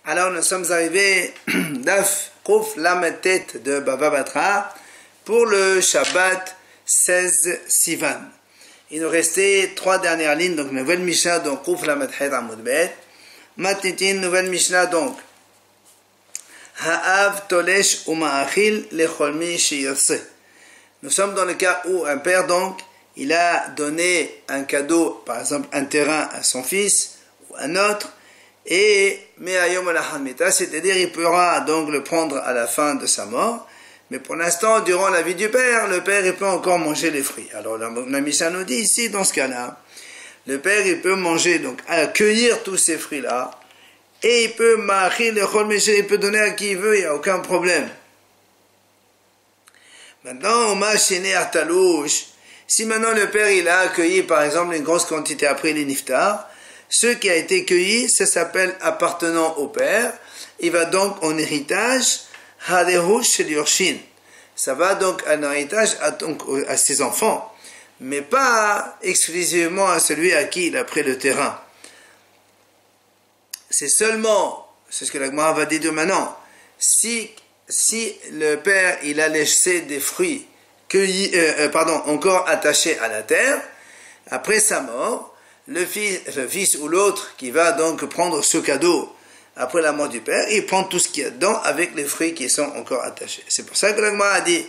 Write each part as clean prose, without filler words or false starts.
Alors nous sommes arrivés d'Af Kouf Lamed Tet de Bava Batra pour le Shabbat 16 Sivan. Il nous restait 3 dernières lignes, donc nouvelle Mishnah, donc Kouf Lamed Het Amud Bet. Matnitin, nouvelle Mishnah, donc Ha'av Tolesh Uma'achil Lecholmi Shiyotse. Nous sommes dans le cas où un père, donc, il a donné un cadeau, par exemple un terrain à son fils ou un autre, et c'est-à-dire il pourra donc le prendre à la fin de sa mort, mais pour l'instant, durant la vie du père, le père il peut encore manger les fruits. Alors la Mishnah nous dit ici, dans ce cas-là, le père il peut manger, donc accueillir tous ces fruits-là, et il peut il peut donner à qui il veut, il n'y a aucun problème. Maintenant, si maintenant le père il a accueilli par exemple une grosse quantité après les niftar, ce qui a été cueilli, ça s'appelle appartenant au père. Il va donc en héritage, ça va donc en héritage à ses enfants, mais pas exclusivement à celui à qui il a pris le terrain. C'est seulement, c'est ce que la Gemara va dire maintenant, si le père il a laissé des fruits cueillis, encore attachés à la terre, après sa mort, le fils ou l'autre qui va donc prendre ce cadeau après la mort du père, il prend tout ce qu'il y a dedans avec les fruits qui sont encore attachés. C'est pour ça que la Gemara a dit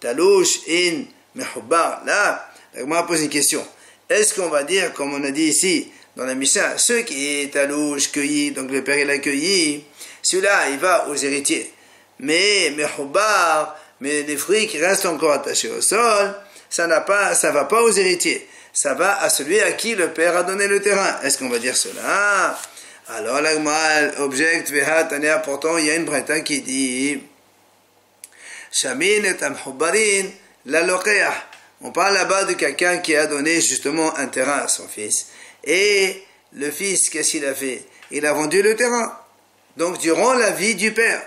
Talouch in mehubbar. Là, la Gemara pose une question. Est-ce qu'on va dire, comme on a dit ici dans la Mishnah, ceux qui est talouch cueilli, donc le père il a cueilli, celui-là il va aux héritiers. Mais mehubbar, mais les fruits qui restent encore attachés au sol, ça va pas aux héritiers. Ça va à celui à qui le père a donné le terrain. Est-ce qu'on va dire cela? Alors la Gemara objecte, pourtant il y a une braïta qui dit Shamin et amhubbarin la loqeah. On parle là-bas de quelqu'un qui a donné justement un terrain à son fils. Et le fils, qu'est-ce qu'il a fait? Il a vendu le terrain. Donc durant la vie du père.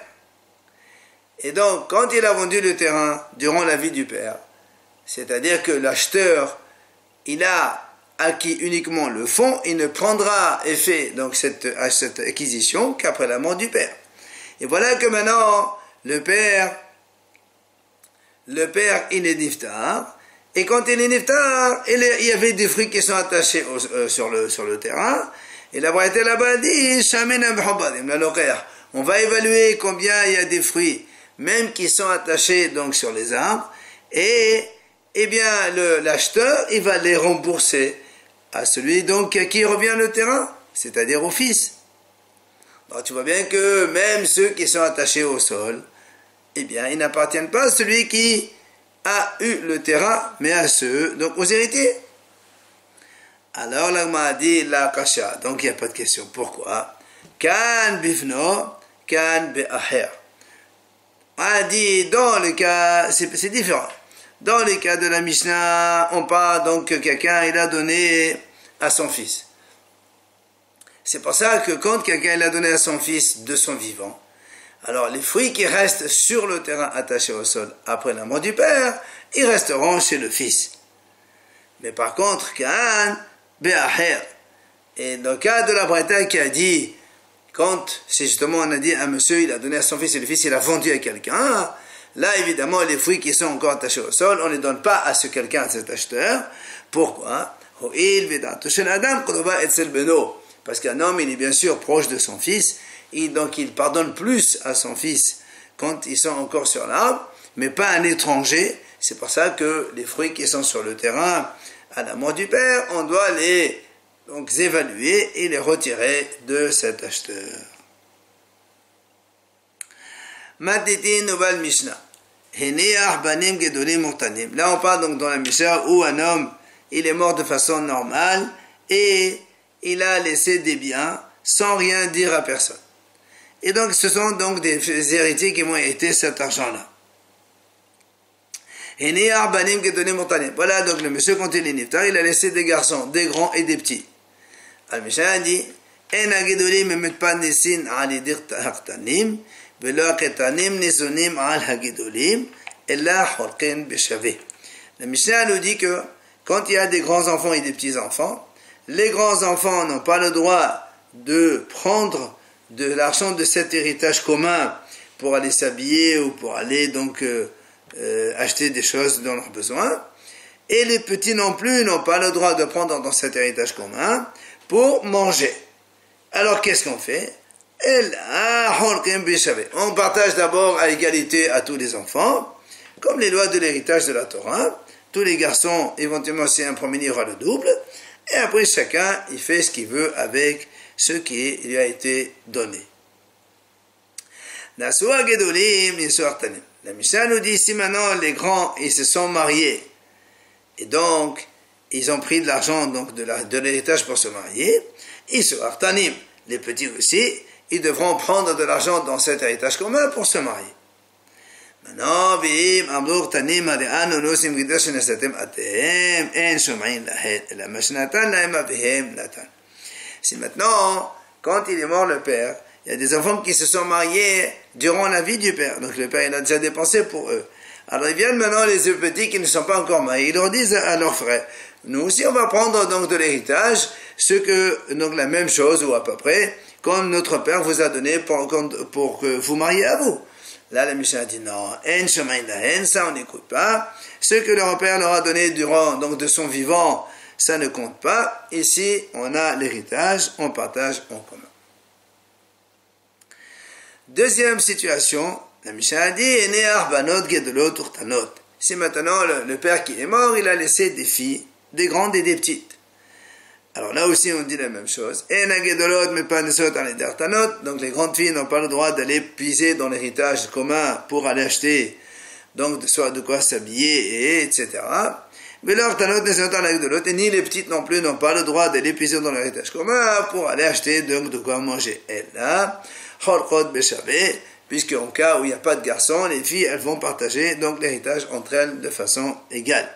Et donc quand il a vendu le terrain durant la vie du père, c'est-à-dire que l'acheteur il a acquis uniquement le fonds, il ne prendra effet donc cette acquisition qu'après la mort du père. Et voilà que maintenant le père il est niftar, et quand il est niftar, il y avait des fruits qui sont attachés sur le terrain, et la braïta là-bas dit on va évaluer combien il y a des fruits, même qui sont attachés donc sur les arbres, et eh bien, l'acheteur, il va les rembourser à celui donc à qui revient le terrain, c'est-à-dire au fils. Alors, tu vois bien que même ceux qui sont attachés au sol, eh bien, ils n'appartiennent pas à celui qui a eu le terrain, mais à ceux, donc aux héritiers. Alors, là, m'a dit la kasha, donc il n'y a pas de question. Pourquoi? Kan bifno, kan be'aher. On a dit, dans le cas, c'est différent. Dans les cas de la Mishnah, on parle donc que quelqu'un il a donné à son fils. C'est pour ça que quand quelqu'un il a donné à son fils de son vivant, alors les fruits qui restent sur le terrain attachés au sol après la mort du père, ils resteront chez le fils. Mais par contre, Ka'an be'aher. Et dans le cas de la braïta qui a dit, quand c'est justement on a dit un monsieur il a donné à son fils et le fils il a vendu à quelqu'un, là, évidemment, les fruits qui sont encore attachés au sol, on ne les donne pas à ce quelqu'un, à cet acheteur. Pourquoi? Parce qu'un homme, il est bien sûr proche de son fils, et donc il pardonne plus à son fils quand ils sont encore sur l'arbre, mais pas un étranger. C'est pour ça que les fruits qui sont sur le terrain, à la mort du père, on doit les donc évaluer et les retirer de cet acheteur. Matiti nouvelle Mishnah. Là on parle donc dans la Mishnah où un homme il est mort de façon normale et il a laissé des biens sans rien dire à personne. Et donc ce sont donc des héritiers qui vont hériter cet argent-là. Voilà donc le monsieur quand il est niftar, il a laissé des garçons, des grands et des petits. La Mishnah dit la Mishnah nous dit que quand il y a des grands enfants et des petits enfants, les grands enfants n'ont pas le droit de prendre de l'argent de cet héritage commun pour aller s'habiller ou pour aller donc acheter des choses dont leurs besoins. Et les petits non plus n'ont pas le droit de prendre dans cet héritage commun pour manger. Alors qu'est-ce qu'on fait? On partage d'abord à égalité à tous les enfants, comme les lois de l'héritage de la Torah. Tous les garçons, éventuellement si un premier il aura le double, et après chacun il fait ce qu'il veut avec ce qui lui a été donné. La Mishnah nous dit ici maintenant les grands ils se sont mariés et donc ils ont pris de l'argent donc de l'héritage pour se marier. Les petits aussi ils devront prendre de l'argent dans cet héritage commun pour se marier. Maintenant, si maintenant, quand il est mort le père, il y a des enfants qui se sont mariés durant la vie du père, donc le père il a déjà dépensé pour eux. Alors ils viennent maintenant les petits qui ne sont pas encore mariés, ils leur disent à leurs frères, nous aussi on va prendre donc de l'héritage, donc la même chose ou à peu près, comme notre père vous a donné pour que vous mariez à vous. Là, la Mishnah dit non, ça on n'écoute pas. Ce que leur père leur a donné durant donc de son vivant, ça ne compte pas. Ici, on a l'héritage, on partage en commun. Deuxième situation, la Mishnah dit si maintenant le père qui est mort, il a laissé des filles, des grandes et des petites. Alors là aussi on dit la même chose. Donc les grandes filles n'ont pas le droit d'aller puiser dans l'héritage commun pour aller acheter donc soit de quoi s'habiller, etc. Mais et ni les petites non plus n'ont pas le droit d'aller puiser dans l'héritage commun pour aller acheter donc de quoi manger. Et là, puisque en cas où il n'y a pas de garçons, les filles elles vont partager donc l'héritage entre elles de façon égale.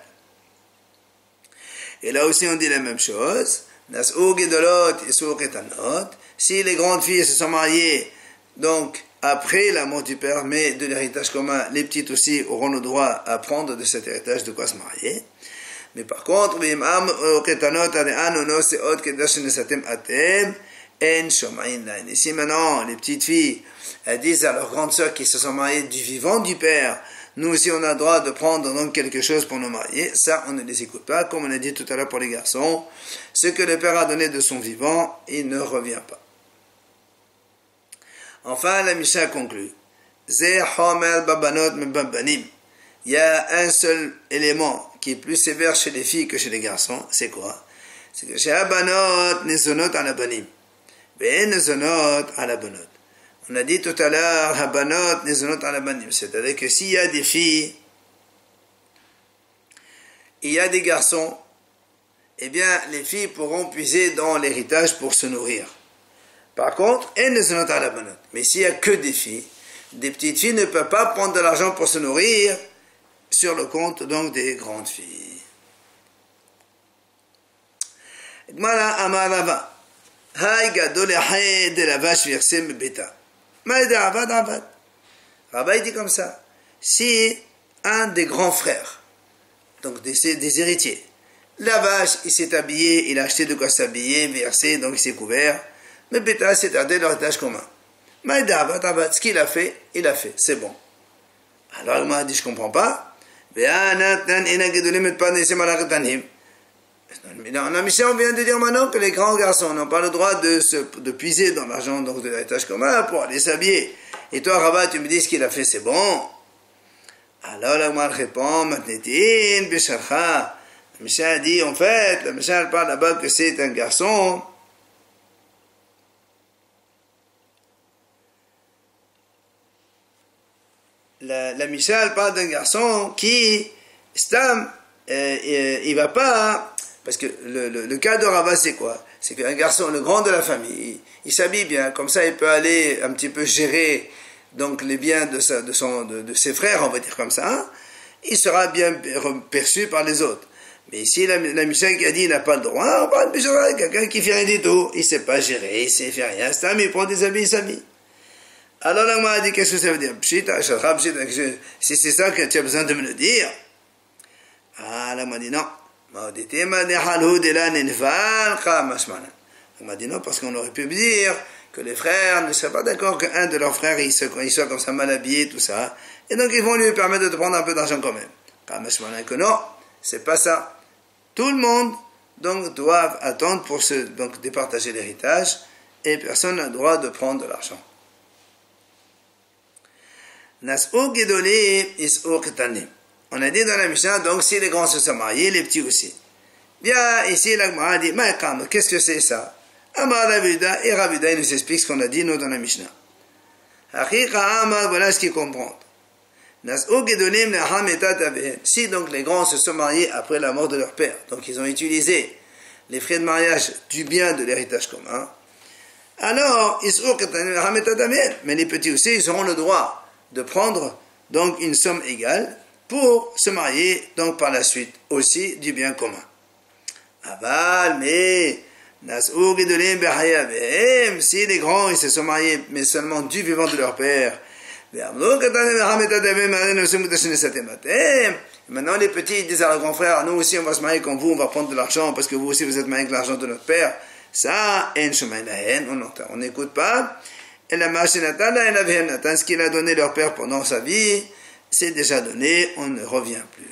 Et là aussi on dit la même chose. Si les grandes filles se sont mariées donc après la mort du père, mais de l'héritage commun, les petites aussi auront le droit à prendre de cet héritage de quoi se marier. Mais par contre, ici maintenant les petites filles elles disent à leurs grandes sœurs qui se sont mariées du vivant du père, nous aussi on a le droit de prendre donc quelque chose pour nous marier, ça on ne les écoute pas, comme on a dit tout à l'heure pour les garçons, ce que le père a donné de son vivant, il ne revient pas. Enfin la Mishnah conclut, il y a un seul élément qui est plus sévère chez les filles que chez les garçons, c'est quoi? C'est que chez Abanot, Nesonot ala banim, Nesonot ala banot. On a dit tout à l'heure, Habanot, Nesonot ala banim, c'est-à-dire que s'il y a des filles, il y a des garçons, eh bien les filles pourront puiser dans l'héritage pour se nourrir. Par contre, Nesonot ala banot. Mais s'il n'y a que des filles, des petites filles ne peuvent pas prendre de l'argent pour se nourrir sur le compte donc des grandes filles. Gmara amar Rava, hay gadol hay de la vache versée me bêta. Rava il dit comme ça, si un des grands frères, donc des héritiers, la vache il s'est habillé, il a acheté de quoi s'habiller, versé, donc il s'est couvert, mais bêta c'est-à-dire l'héritage commun. Ce qu'il a fait, il a fait, c'est bon. Alors il m'a dit je comprends pas. Dans la mission, on vient de dire maintenant que les grands garçons n'ont pas le droit de puiser dans l'argent donc de l'héritage commun pour aller s'habiller. Et toi, Rabat, tu me dis ce qu'il a fait, c'est bon. Alors la Gemara répond, Matnetin, Besharcha. La Mishnah a dit, en fait, la Mishnah parle là-bas que c'est un garçon. La Mishnah parle d'un garçon qui, Stam, il va pas. Parce que le cas de Rava, c'est quoi? C'est qu'un garçon, le grand de la famille, il s'habille bien, comme ça il peut aller un petit peu gérer donc les biens de ses frères, on va dire comme ça, il sera bien perçu par les autres. Mais ici, la Mishnah qui a dit il n'a pas le droit, on parle de quelqu'un qui fait rien du tout, il ne sait pas gérer, il ne sait faire rien, mais il prend des habits, il s'habille. Alors là, moi, a dit qu'est-ce que ça veut dire? Si c'est ça que tu as besoin de me le dire. Ah, là, m'a dit non. On m'a dit non parce qu'on aurait pu me dire que les frères ne seraient pas d'accord qu'un de leurs frères il soit comme ça mal habillé, tout ça. Et donc ils vont lui permettre de prendre un peu d'argent quand même. Que non, c'est pas ça. Tout le monde donc doit attendre pour donc départager l'héritage et personne n'a le droit de prendre de l'argent. On a dit dans la Mishnah, donc si les grands se sont mariés, les petits aussi. Bien, ici, la Gemara dit, qu'est-ce que c'est ça? Amar Rabuda, et Rabuda, il nous explique ce qu'on a dit, nous, dans la Mishnah. Voilà ce qu'il comprend. Si donc les grands se sont mariés après la mort de leur père, donc ils ont utilisé les frais de mariage du bien de l'héritage commun, alors, mais les petits aussi, ils auront le droit de prendre donc une somme égale pour se marier donc par la suite aussi du bien commun. Aval, mais si les grands ils se sont mariés mais seulement du vivant de leur père, maintenant les petits disent à leurs grands frères, nous aussi on va se marier comme vous, on va prendre de l'argent parce que vous aussi vous êtes mariés avec l'argent de notre père. Ça, on n'écoute pas. Et la machinata, ce qu'il a donné leur père pendant sa vie, c'est déjà donné, on ne revient plus.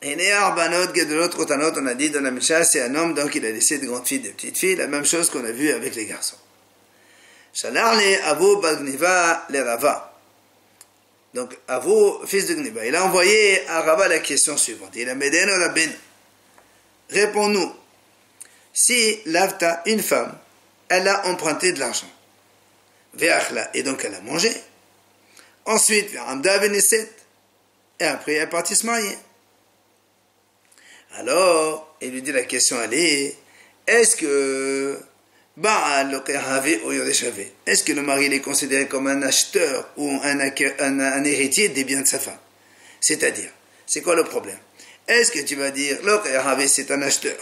Et les arbanot, gedolot, rotanot, on a dit dans la Mishnah, c'est un homme, donc il a laissé de grandes filles, des petites filles, la même chose qu'on a vu avec les garçons. Shalar le Avou Bagniva le Rava. Donc, Avou, fils de Gniva, il a envoyé à Rava la question suivante. Il a Medeno Rabin. Réponds-nous. Si l'avta, une femme, elle a emprunté de l'argent, et donc elle a mangé. Ensuite, et après elle est partie se marier. Alors, il lui dit la question, elle est, est-ce que le mari il est considéré comme un acheteur ou un héritier des biens de sa femme? C'est-à-dire, c'est quoi le problème? Est-ce que tu vas dire, c'est un acheteur,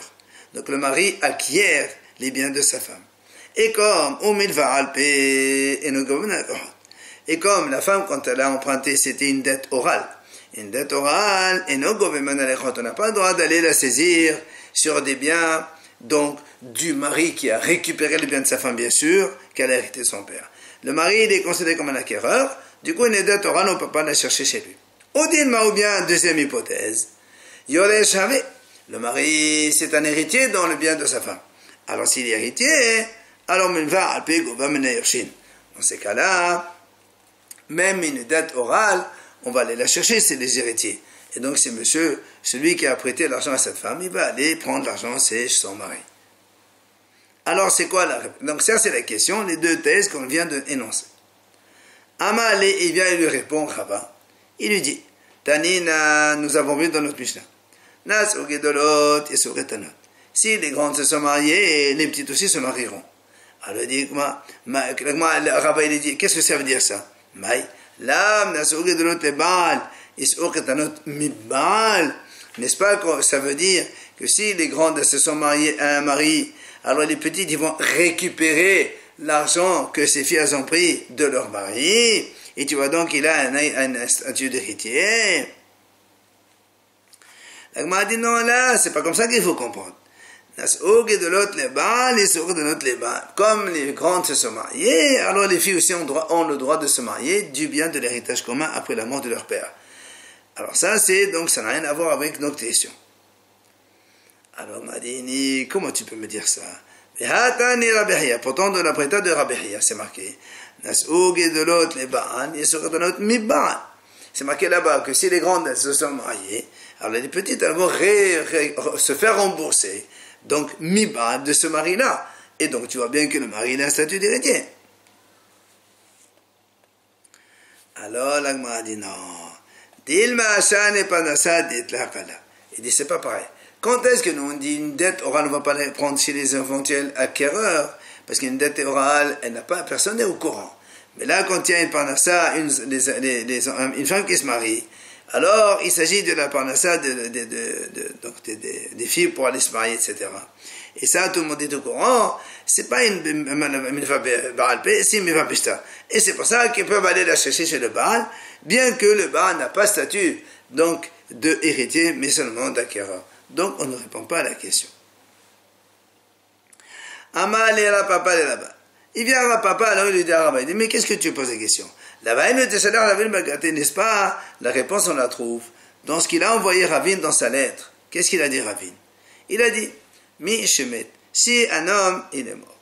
donc le mari acquiert les biens de sa femme. Et comme la femme, quand elle a emprunté, c'était une dette orale. Une dette orale, on n'a pas le droit d'aller la saisir sur des biens, donc, du mari qui a récupéré les biens de sa femme, bien sûr, qu'elle a hérité de son père. Le mari, il est considéré comme un acquéreur, du coup, une dette orale, on ne peut pas la chercher chez lui. Odilma, ou bien, deuxième hypothèse, Yoresh Havé. Le mari, c'est un héritier dans le bien de sa femme. Alors, s'il est héritier, alors, dans ces cas-là, même une dette orale, on va aller la chercher, c'est les héritiers. Et donc, c'est monsieur, celui qui a prêté l'argent à cette femme, il va aller prendre l'argent, c'est son mari. Alors, c'est quoi la réponse? Donc, ça, c'est la question, les deux thèses qu'on vient d'énoncer. Amalé, il vient et lui répond, Rava. Il lui dit, Tanina, nous avons vu dans notre Mishnah. Nas ogedolot et soretanot. Si les grandes se sont mariées, les petites aussi se marieront. Alors, il dit, Rava, il dit, qu'est-ce que ça veut dire ça? Maï, l'âme, nas ogedolot et baal. N'est-ce pas que ça veut dire que si les grandes se sont mariées à un mari, alors les petites ils vont récupérer l'argent que ces filles ont pris de leur mari, et tu vois donc il a un statut d'héritier. La Gemara dit non, là c'est pas comme ça qu'il faut comprendre. Comme les grandes se sont mariées, alors les filles aussi ont le droit de se marier du bien de l'héritage commun après la mort de leur père. Alors ça, donc ça n'a rien à voir avec notre question. Alors Madini, comment tu peux me dire ça? Pourtant dans la préta de Rabbi, c'est marqué. C'est marqué là-bas que si les grandes elles se sont mariées, alors les petites elles vont se faire rembourser. Donc miba de ce mari-là. Et donc tu vois bien que le mari il a un statut d'héritier. Alors l'Agma dit non. Il dit, c'est pas pareil. Quand est-ce que nous on dit une dette orale, on ne va pas la prendre chez les éventuels acquéreurs, parce qu'une dette orale, personne n'est au courant. Mais là, quand il y a une parnassa, une femme qui se marie, alors il s'agit de la parnassa des filles pour aller se marier, etc. Et ça, tout le monde est au courant. C'est pas une c'est une et c'est pour ça qu'ils peuvent aller la chercher chez le Baal, bien que le Baal n'a pas statut donc de héritier, mais seulement d'acquéreur. Donc on ne répond pas à la question. Amal et papa est là-bas. Il vient à papa, alors il lui dit à Rabba, il dit, mais qu'est-ce que tu poses la question? Là-bas, il me dit, la ville Magaté, n'est-ce pas? La réponse, on la trouve dans ce qu'il a envoyé Ravin dans sa lettre. Qu'est-ce qu'il a dit, Ravin? Il a dit, Mi Shemet, si un homme, il est mort.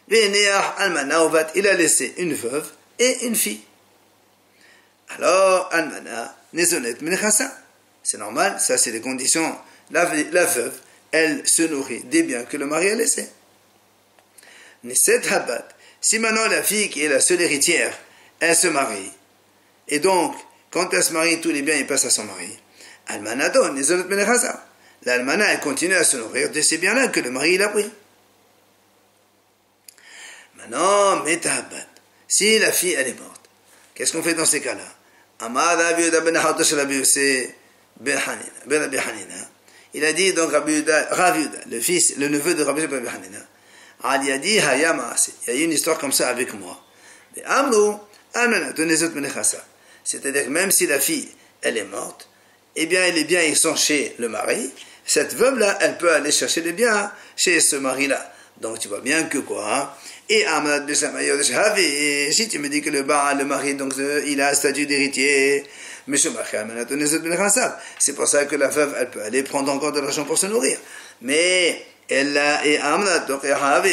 Veneach Almana Ovat, il a laissé une veuve et une fille. Alors, Almana, Nezonet Menechassa. C'est normal, ça c'est les conditions. La veuve, elle se nourrit des biens que le mari a laissés. Neset Habat, si maintenant la fille qui est la seule héritière, elle se marie, et donc, quand elle se marie, tous les biens ils passent à son mari. Almana don, Nezonet Menechassa. L'almana, elle continue à se nourrir de ces biens-là que le mari il a pris. Maintenant, Metahabat, si la fille elle est morte, qu'est-ce qu'on fait dans ces cas-là? Il a dit donc Raviuda, le fils, le neveu de Rabbi Yuda ben Hanina, il a dit il y a eu une histoire comme ça avec moi. C'est-à-dire que même si la fille elle est morte, eh bien les biens ils sont chez le mari. Cette veuve-là, elle peut aller chercher les biens chez ce mari-là. Donc tu vois bien que quoi, et si tu me dis que le mari, donc il a un statut d'héritier, c'est pour ça que la veuve, elle peut aller prendre encore de l'argent pour se nourrir. Mais elle a,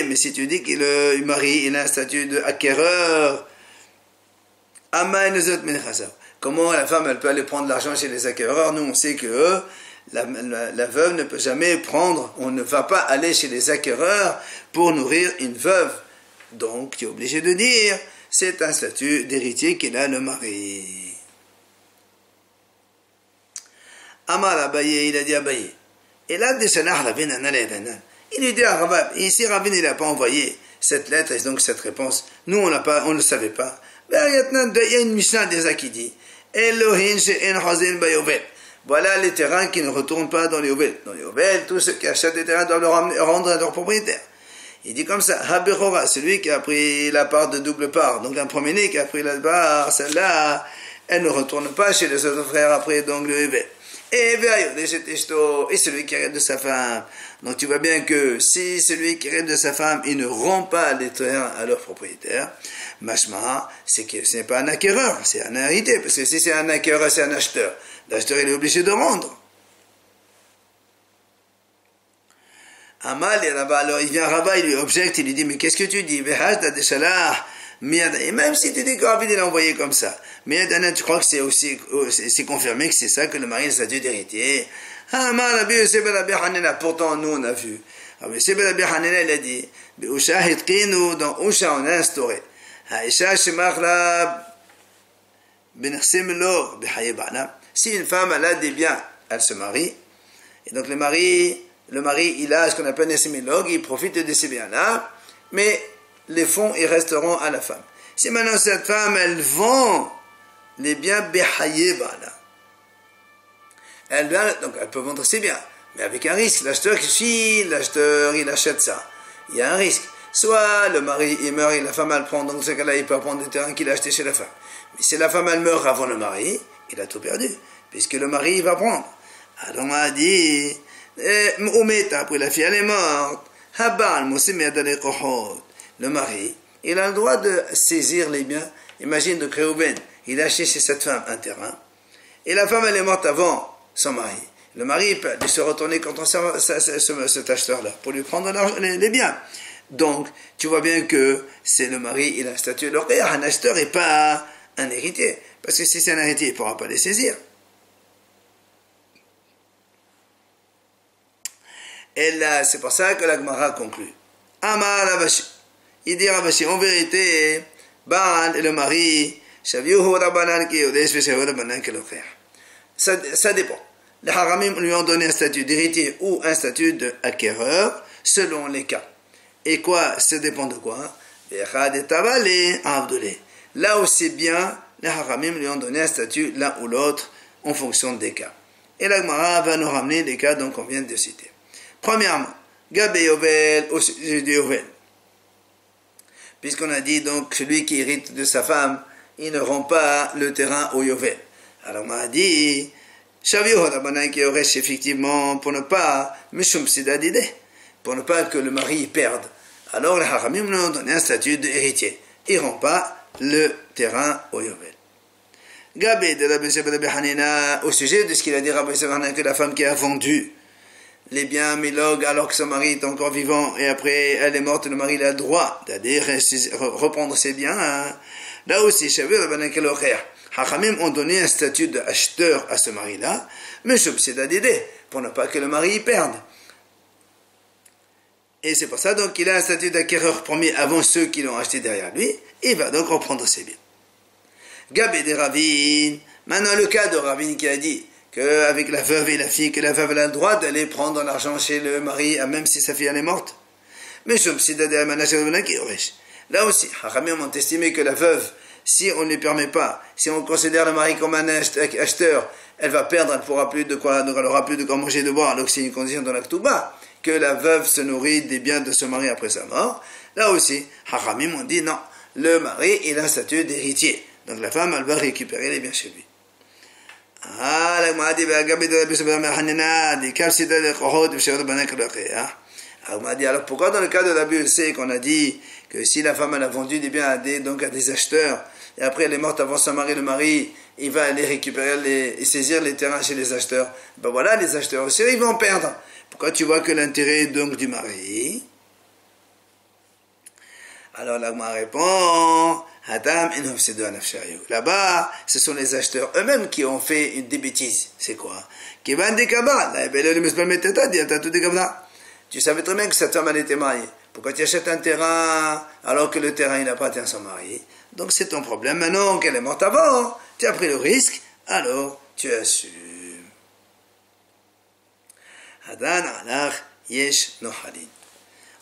mais si tu dis que le mari, il a un statut d'acquéreur, comment la femme, elle peut aller prendre l'argent chez les acquéreurs? Nous, on sait que la veuve ne peut jamais prendre, on ne va pas aller chez les acquéreurs pour nourrir une veuve. Donc, tu es obligé de dire, c'est un statut d'héritier qu'il a le mari. Amar Abaye, il a dit Abaye. Et là, il lui dit à Rabab, et ici Rabin, il n'a pas envoyé cette lettre, et donc cette réponse. Nous, on ne le savait pas. Il y a une Mishnah déjà qui dit, Elohim she'en chazin bayovel. Voilà les terrains qui ne retournent pas dans les Yovel. Dans les Yovel, tous ceux qui achètent des terrains doivent le rendre à leur propriétaire. Il dit comme ça, Habechora, celui qui a pris la part de double part, donc un premier-né qui a pris la part, celle-là, elle ne retourne pas chez les autres frères après, donc le Yovel. Et celui qui hérite de sa femme. Donc tu vois bien que si celui qui hérite de sa femme, il ne rend pas les terrains à leur propriétaire, mashma, c'est que ce n'est pas un acquéreur, c'est un héritier, parce que si c'est un acquéreur, c'est un acheteur. L'acheteur, il est obligé de rendre. Amal, alors il vient Rabat, il lui objecte, il lui dit, mais qu'est-ce que tu dis? Et même si tu dis que Rabbi l'a envoyé comme ça, mais tu crois que c'est aussi, c'est confirmé que c'est ça que le mari a le statut d'héritier. Pourtant, nous on a vu. Rabbi Hanina, il a dit, dans Usha on a instauré. Si une femme elle a des biens, elle se marie, et donc le mari il a ce qu'on appelle un sémilogue, il profite de ces biens-là, mais les fonds ils resteront à la femme. Si maintenant cette femme elle vend les biens Behayebana, donc elle peut vendre ses biens, mais avec un risque. L'acheteur il achète ça, il y a un risque. Soit le mari il meurt et la femme elle prend, donc dans ce cas-là il peut prendre des terrains qu'il a achetés chez la femme. Mais si la femme elle meurt avant le mari, il a tout perdu, puisque le mari il va prendre. Alors on a dit, après la fille elle est morte, le mari, il a le droit de saisir les biens. Imagine de Réhouven, il a acheté chez cette femme un terrain, et la femme elle est morte avant son mari. Le mari peut se retourner contre cet acheteur-là pour lui prendre les biens. Donc, tu vois bien que c'est le mari, il a un statut d'héritier, un acheteur et pas un héritier. Parce que si c'est un héritier, il ne pourra pas les saisir. Et là, c'est pour ça que la Gemara conclut. Amar Ravashi. Il dit Ravashi, en vérité, Baal et le mari, ça dépend. Les haramim lui ont donné un statut d'héritier ou un statut d'acquéreur, selon les cas. Et quoi, ça dépend de quoi? Là aussi bien, les haramim lui ont donné un statut l'un ou l'autre en fonction des cas. Et la Gemara va nous ramener les cas qu'on vient de citer. Premièrement, Gabé Yovel au sujet de Yovel. Puisqu'on a dit donc celui qui hérite de sa femme, il ne rend pas le terrain au Yovel. Alors on a dit, qui aurait effectivement pour ne pas, pour ne pas que le mari perde alors les Hachamim nous ont donné un statut d'héritier. Ils ne rendent pas le terrain au Yovel. Gabé de Rabbi Yosef Rabbi Hanina, au sujet de ce qu'il a dit Rabbi Yosef Hanina, que la femme qui a vendu les biens Milog alors que son mari est encore vivant et après elle est morte, le mari il a le droit d'aller reprendre ses biens. Hein. Là aussi, Hachamim ont donné un statut d'acheteur à ce mari-là, mais c'est d'aider pour ne pas que le mari y perde. Et c'est pour ça donc qu'il a un statut d'acquéreur premier avant ceux qui l'ont acheté derrière lui, et il va donc reprendre ses biens. Gabé de Ravine, maintenant le cas de Ravine qui a dit qu'avec la veuve et la fille, que la veuve a le droit d'aller prendre l'argent chez le mari, même si sa fille elle est morte. Mais là aussi, Hachamim ont estimé que la veuve, si on ne lui permet pas, si on considère le mari comme un acheteur, elle va perdre, elle pourra plus de quoi, donc elle aura plus de quoi manger et de boire, donc c'est une condition dans la Ketouba, que la veuve se nourrit des biens de ce mari après sa mort. Là aussi, Hachamim ont dit non, le mari il a un statut d'héritier. Donc la femme, elle va récupérer les biens chez lui. Ah, la Gemara dit, alors pourquoi dans le cas de la BEC qu'on a dit que si la femme elle a vendu des biens à des acheteurs et après elle est morte avant son mari, le mari il va aller récupérer et saisir les terrains chez les acheteurs, ben voilà, les acheteurs aussi ils vont perdre. Pourquoi tu vois que l'intérêt donc du mari? Alors la Gemara répond, là-bas, ce sont les acheteurs eux-mêmes qui ont fait des bêtises. C'est quoi? Tu savais très bien que cette femme elle était mariée. Pourquoi tu achètes un terrain alors que le terrain il appartient à son mari? Donc c'est ton problème. Maintenant qu'elle est morte avant, tu as pris le risque, alors tu assumes.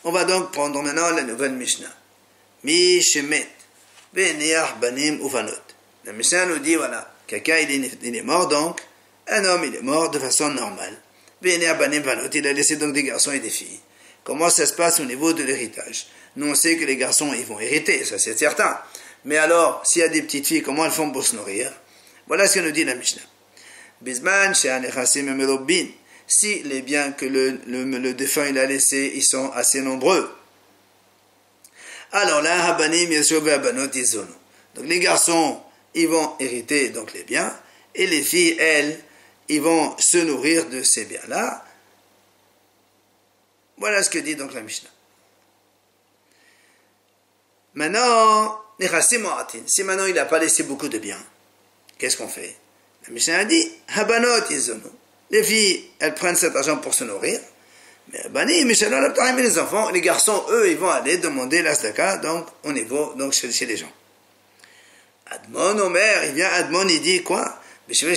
On va donc prendre maintenant la nouvelle Mishnah. Mishemet. Banim Uvanot. La Mishnah nous dit, voilà, quelqu'un il est mort donc, un homme il est mort de façon normale. Banim Uvanot, il a laissé donc des garçons et des filles. Comment ça se passe au niveau de l'héritage? Nous on sait que les garçons ils vont hériter, ça c'est certain. Mais alors, s'il y a des petites filles, comment elles font pour se nourrir? Voilà ce que nous dit la Mishnah. Bisman she'anechasim merobin. Si les biens que le défunt il a laissés, ils sont assez nombreux. Alors là, Habanim Yeshua Abanot Izono. Donc les garçons, ils vont hériter donc les biens, et les filles, elles, ils vont se nourrir de ces biens-là. Voilà ce que dit donc la Mishnah. Maintenant, si maintenant il n'a pas laissé beaucoup de biens, qu'est-ce qu'on fait? La Mishnah a dit, Habanot Izono. Les filles, elles prennent cet argent pour se nourrir. Mais les enfants, les garçons, eux, ils vont aller demander la staka, donc au niveau, donc chez les gens. Admon, Omer, il vient, Admon, il dit quoi? Parce que je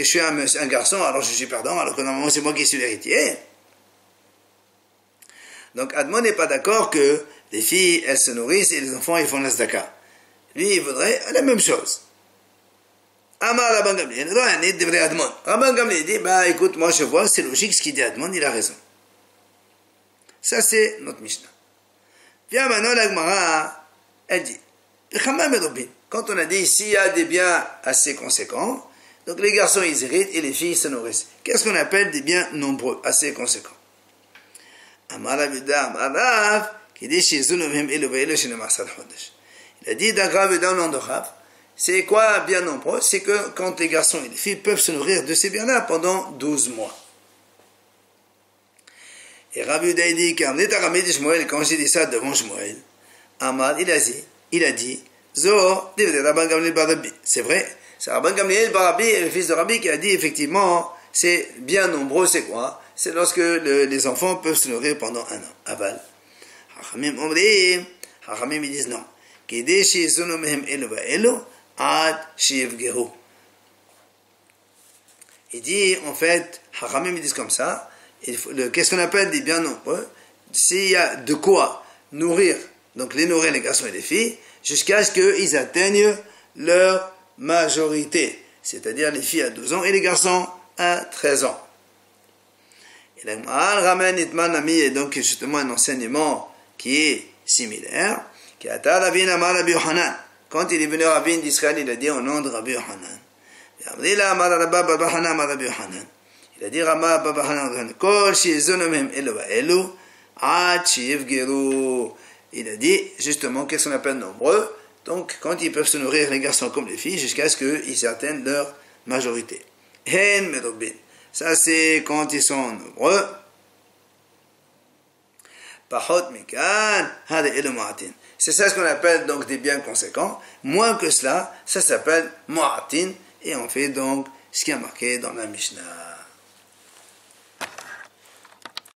suis un garçon, alors je suis perdant, alors que normalement c'est moi qui suis l'héritier. Donc Admon n'est pas d'accord que les filles, elles se nourrissent et les enfants, ils font la staka. Lui, il voudrait la même chose. Amar Rabban Gamliel, Rabban Gamliel dit, bah écoute, moi je vois, c'est logique ce qu'il dit Admon, il a raison. Ça c'est notre Mishnah. Viens maintenant la Gemara, elle dit, quand on a dit s'il y a des biens assez conséquents, donc les garçons ils héritent et les filles se nourrissent. Qu'est-ce qu'on appelle des biens nombreux, assez conséquents? Amar Rabida, Amar Rav, qui dit, il a dit d'un grave dans le nom de Rav. C'est quoi bien nombreux? C'est que quand les garçons et les filles peuvent se nourrir de ces biens-là pendant 12 mois. Et Rabbi Yehuda dit, quand j'ai dit ça devant Shmuel, Amar, il a dit, c'est vrai, c'est Rabban Gamliel Barabi, le fils de Rabbi, qui a dit effectivement, c'est bien nombreux, c'est quoi? C'est lorsque les enfants peuvent se nourrir pendant un an. Aval. Hachamim, ils disent non. Il dit, en fait, Hachamim ils disent comme ça, qu'est-ce qu'on appelle des biens nombreux? S'il y a de quoi nourrir, donc les nourrir les garçons et les filles, jusqu'à ce qu'ils atteignent leur majorité, c'est-à-dire les filles à 12 ans et les garçons à 13 ans. Et la Gemara ramène Itman Ami, et donc justement un enseignement qui est similaire, qui a Ravin Amar Rabbi Yochanan. Quand il est venu Ravin d'Israël, il a dit au nom de Rabbi Yochanan. Il a dit Rama Baba Hanan, Kol Shizonomem Elo Elo, Il a dit justement qu'est-ce qu'on appelle nombreux. Donc quand ils peuvent se nourrir les garçons comme les filles jusqu'à ce qu'ils atteignent leur majorité. Hen merobin. Ça c'est quand ils sont nombreux. Pahot mikan hada ilmuatin. C'est ça ce qu'on appelle donc des biens conséquents. Moins que cela, ça s'appelle mu'atin et on fait donc ce qui est marqué dans la Mishnah.